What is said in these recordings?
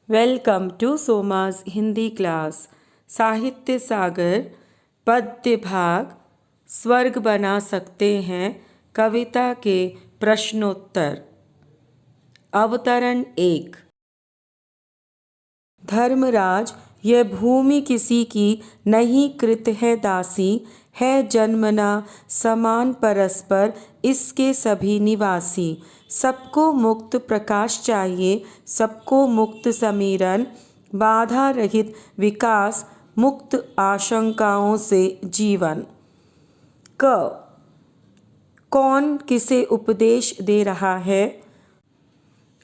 Welcome to Soma's Hindi class. Sahitya Sagar पद्य भाग स्वर्ग बना सकते हैं कविता के प्रश्नोत्तर। अवतरण 1। धर्मराज, यह भूमि किसी की नहीं कृत है दासी, है जन्मना समान परस्पर इसके सभी निवासी। सबको मुक्त प्रकाश चाहिए, सबको मुक्त समीरण, बाधा रहित विकास, मुक्त आशंकाओं से जीवन। क। कौन किसे उपदेश दे रहा है?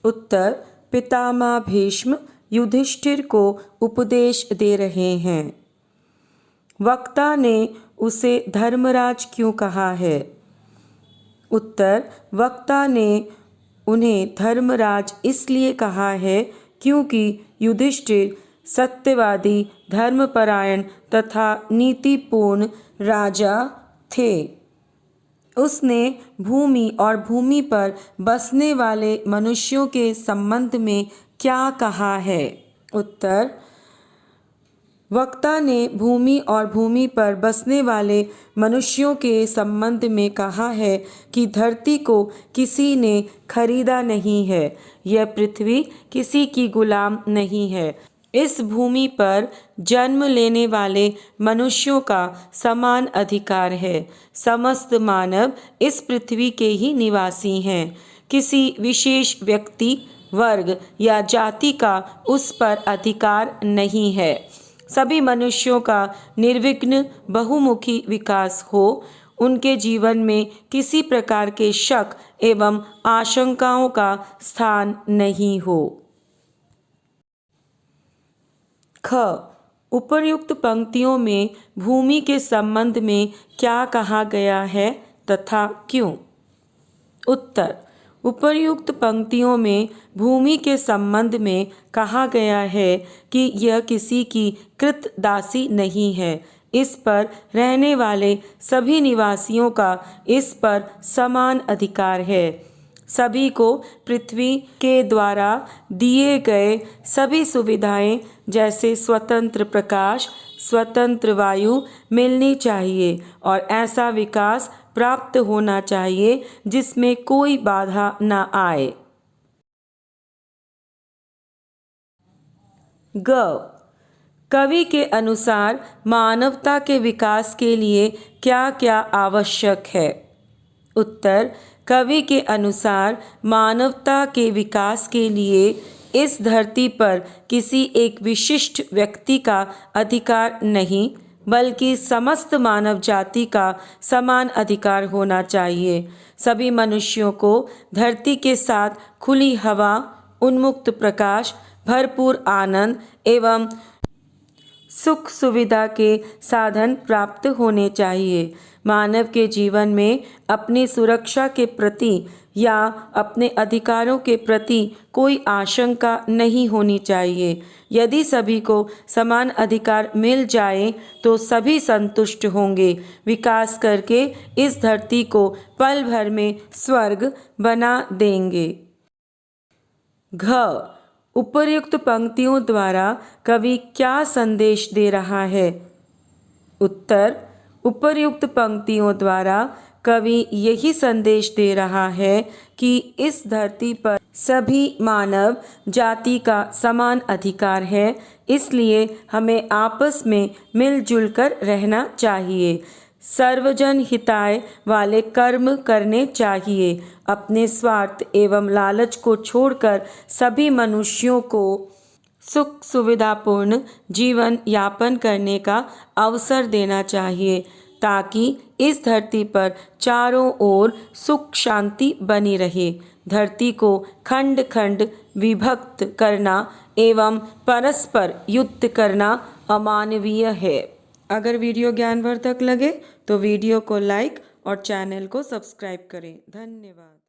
उत्तर, पितामह भीष्म युधिष्ठिर को उपदेश दे रहे हैं। वक्ता ने उसे धर्मराज क्यों कहा है? उत्तर, वक्ता ने उन्हें धर्मराज इसलिए कहा है क्योंकि युधिष्ठिर सत्यवादी, धर्मपरायण तथा नीतिपूर्ण राजा थे। उसने भूमि और भूमि पर बसने वाले मनुष्यों के संबंध में क्या कहा है? उत्तर, वक्ता ने भूमि और भूमि पर बसने वाले मनुष्यों के संबंध में कहा है कि धरती को किसी ने खरीदा नहीं है, यह पृथ्वी किसी की गुलाम नहीं है। इस भूमि पर जन्म लेने वाले मनुष्यों का समान अधिकार है। समस्त मानव इस पृथ्वी के ही निवासी हैं। किसी विशेष व्यक्ति, वर्ग या जाति का उस पर अधिकार नहीं है। सभी मनुष्यों का निर्विघ्न बहुमुखी विकास हो, उनके जीवन में किसी प्रकार के शक एवं आशंकाओं का स्थान नहीं हो। ख। उपर्युक्त पंक्तियों में भूमि के संबंध में क्या कहा गया है तथा क्यों? उत्तर, उपर्युक्त पंक्तियों में भूमि के संबंध में कहा गया है कि यह किसी की कृत दासी नहीं है। इस पर रहने वाले सभी निवासियों का इस पर समान अधिकार है। सभी को पृथ्वी के द्वारा दिए गए सभी सुविधाएं जैसे स्वतंत्र प्रकाश, स्वतंत्र वायु मिलनी चाहिए और ऐसा विकास प्राप्त होना चाहिए जिसमें कोई बाधा न आए। ग। कवि के अनुसार मानवता के विकास के लिए क्या क्या आवश्यक है? उत्तर, कवि के अनुसार मानवता के विकास के लिए इस धरती पर किसी एक विशिष्ट व्यक्ति का अधिकार नहीं, बल्कि समस्त मानव जाति का समान अधिकार होना चाहिए। सभी मनुष्यों को धरती के साथ खुली हवा, उन्मुक्त प्रकाश, भरपूर आनंद एवं सुख सुविधा के साधन प्राप्त होने चाहिए। मानव के जीवन में अपनी सुरक्षा के प्रति या अपने अधिकारों के प्रति कोई आशंका नहीं होनी चाहिए। यदि सभी को समान अधिकार मिल जाए तो सभी संतुष्ट होंगे, विकास करके इस धरती को पल भर में स्वर्ग बना देंगे। घ। उपर्युक्त पंक्तियों द्वारा कवि क्या संदेश दे रहा है? उत्तर, उपर्युक्त पंक्तियों द्वारा कवि यही संदेश दे रहा है कि इस धरती पर सभी मानव जाति का समान अधिकार है, इसलिए हमें आपस में मिलजुल कर रहना चाहिए। सर्वजन हिताय वाले कर्म करने चाहिए। अपने स्वार्थ एवं लालच को छोड़कर सभी मनुष्यों को सुख सुविधापूर्ण जीवन यापन करने का अवसर देना चाहिए, ताकि इस धरती पर चारों ओर सुख शांति बनी रहे। धरती को खंड खंड विभक्त करना एवं परस्पर युद्ध करना अमानवीय है। अगर वीडियो ज्ञानवर्धक लगे तो वीडियो को लाइक और चैनल को सब्सक्राइब करें। धन्यवाद।